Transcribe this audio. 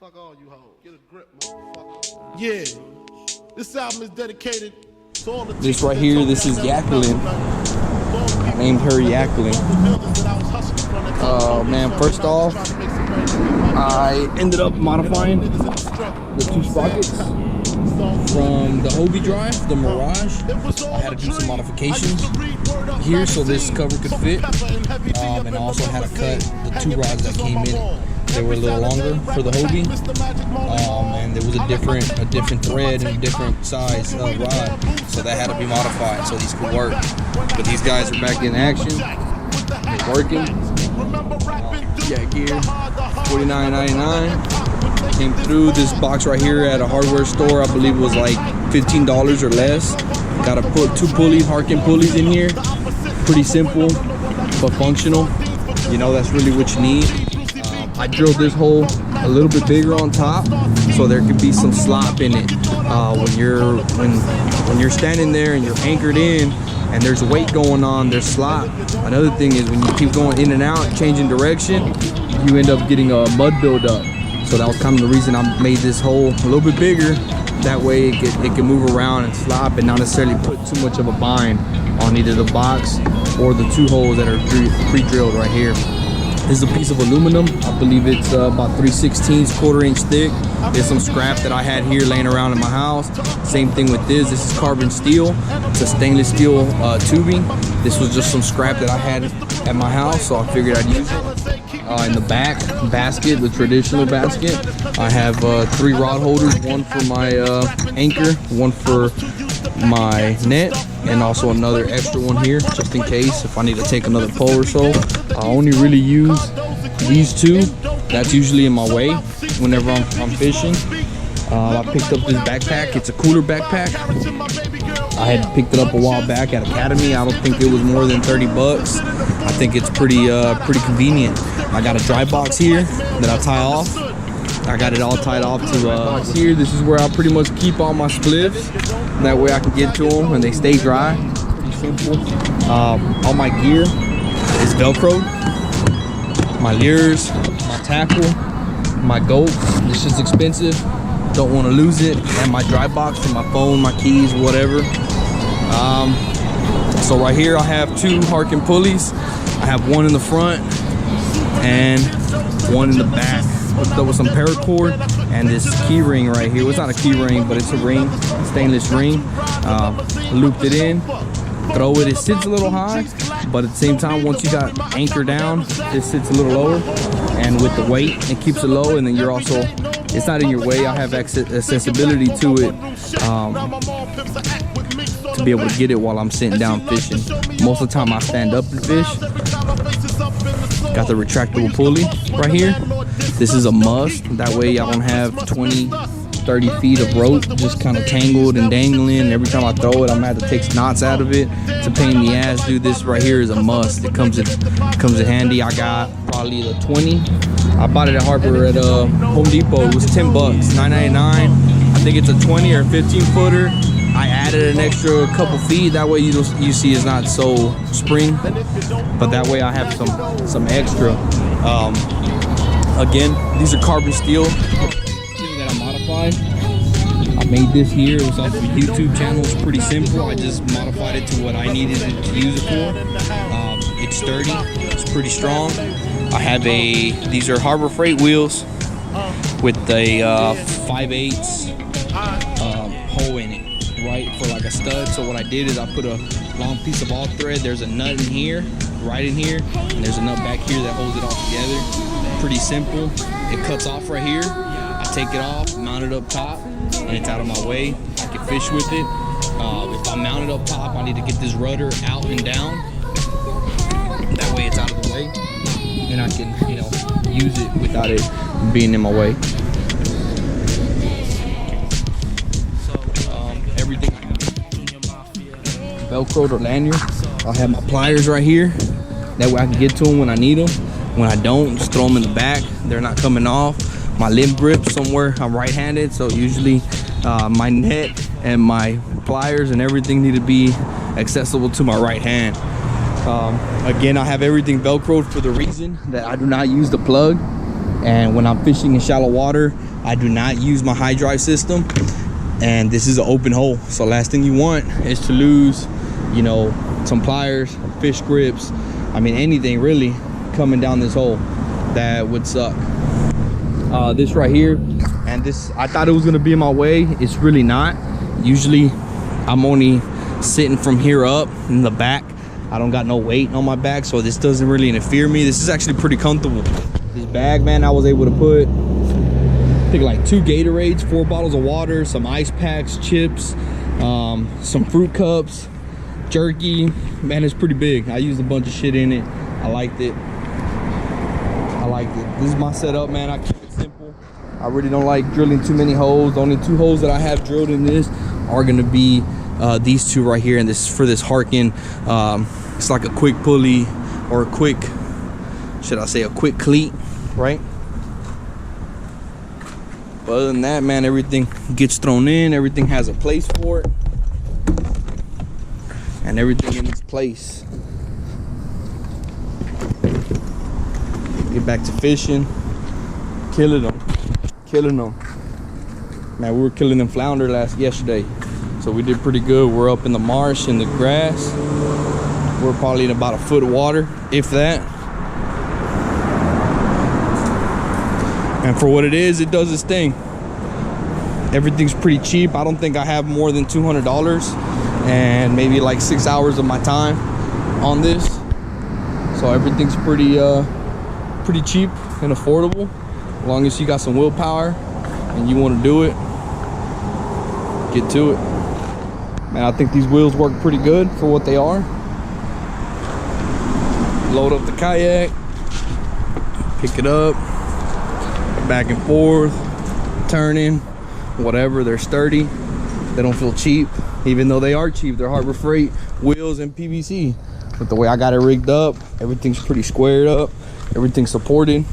Fuck all you hoes. Get a grip, motherfucker. Yeah. This album is dedicated to all the This right here, this is Yakueline. I named her Yakueline. Man, first off, I ended up modifying the two sprockets from the Hobie drive, the Mirage. I had to do some modifications here so this cover could fit, and I also had to cut the two rods that came in. They were a little longer for the Hobie, and there was a different thread and a different size rod, so that had to be modified so these could work. But these guys are back in action. They're working. Yeah, gear, $49.99. Came through this box right here at a hardware store. I believe it was like $15 or less. Got to put two pulleys, HARKEN pulleys in here. Pretty simple, but functional. You know, that's really what you need. I drilled this hole a little bit bigger on top so there could be some slop in it. When you're standing there and you're anchored in and there's weight going on, there's slop. Another thing is when you keep going in and out, changing direction, you end up getting a mud buildup. So that was kind of the reason I made this hole a little bit bigger. That way it can move around and slop and not necessarily put too much of a bind on either the box or the two holes that are pre-drilled right here. This is a piece of aluminum. I believe it's about 3/16 1/4 inch thick. There's some scrap that I had here laying around in my house. Same thing with this. This is carbon steel. It's a stainless steel tubing. This was just some scrap that I had at my house, so I figured I'd use it. In the back basket, the traditional basket, I have 3 rod holders, one for my anchor, one for my net, and also another extra one here just in case if I need to take another pole or so. I only really use these two. That's usually in my way whenever I'm fishing. I picked up this backpack. It's a cooler backpack. I had picked it up a while back at Academy. I don't think it was more than 30 bucks. I think it's pretty convenient. I got a dry box here that I tie off. I got it all tied off to here. This is where I pretty much keep all my spliffs. That way I can get to them and they stay dry. Pretty simple. All my gear is Velcroed. My lures, my tackle, my goats. This is expensive. Don't want to lose it. And my dry box for my phone, my keys, whatever. So right here I have 2 HARKEN pulleys. I have one in the front and one in the back. Hooked up with some paracord and this key ring right here. Well, it's not a key ring, but it's a ring, stainless ring. Looped it in, throw it. It sits a little high, but at the same time, once you got anchor down, it sits a little lower. And with the weight, it keeps it low. And then you're also, it's not in your way. I have accessibility to it to be able to get it while I'm sitting down fishing. Most of the time, I stand up and fish. Got the retractable pulley right here. This is a must. That way I don't have 20, 30 feet of rope just kind of tangled and dangling. And every time I throw it, I'm gonna have to take knots out of it. It's a pain in the ass, dude. This right here is a must. It comes in handy. I got probably the 20. I bought it at Harper at Home Depot. It was 10 bucks, $9.99. I think it's a 20 or 15 footer. I added an extra couple feet. That way you see it's not so spring, but that way I have some extra. Again, these are carbon steel that I modified. I made this here. It was off a YouTube channel. It's pretty simple. I just modified it to what I needed it to use it for. It's sturdy. It's pretty strong. I have these are Harbor Freight wheels with a 5/8 hole in it. Right, for like a stud. So what I did is I put a long piece of all thread. There's a nut in here, right in here, and there's a nut back here that holds it all together. Pretty simple. It cuts off right here. I take it off, mount it up top, and it's out of my way. I can fish with it. If I mount it up top, I need to get this rudder out and down. That way it's out of the way, and I can, use it without it being in my way. Everything I have Velcroed or lanyard. I'll have my pliers right here. That way I can get to them when I need them. When I don't, just throw them in the back. They're not coming off. My limb grip somewhere. I'm right-handed, so usually my net and my pliers and everything need to be accessible to my right hand. Again, I have everything Velcroed for the reason that I do not use the plug. And when I'm fishing in shallow water, I do not use my high drive system. And this is an open hole, so last thing you want is to lose, you know, some pliers, fish grips, I mean anything really coming down this hole. That would suck. This right here, and this, I thought it was gonna be in my way. It's really not. Usually I'm only sitting from here up in the back. I don't got no weight on my back, so this doesn't really interfere me. This is actually pretty comfortable. This bag, man, I was able to put, I think, like 2 Gatorades, 4 bottles of water, some ice packs, chips, some fruit cups, jerky. Man, it's pretty big. I used a bunch of shit in it. I liked it. This is my setup, man. I keep it simple. I really don't like drilling too many holes. The only 2 holes that I have drilled in this are gonna be these 2 right here, and this is for this HARKEN. It's like a quick pulley, or a quick, should I say, a quick cleat, right? But other than that, man, everything gets thrown in, everything has a place for it, and everything in its place. Get back to fishing, killing them. Man, we were killing them flounder yesterday, so we did pretty good. We're up in the marsh in the grass. We're probably in about a foot of water, if that. And for what it is, it does its thing. Everything's pretty cheap. I don't think I have more than $200 and maybe like 6 hours of my time on this. So everything's pretty cheap and affordable. As long as you got some willpower and you want to do it, get to it. Man, I think these wheels work pretty good for what they are. Load up the kayak, pick it up, back and forth, turning, whatever. They're sturdy. They don't feel cheap, even though they are cheap. They're Harbor Freight wheels and PVC. But the way I got it rigged up, everything's pretty squared up, everything's supported.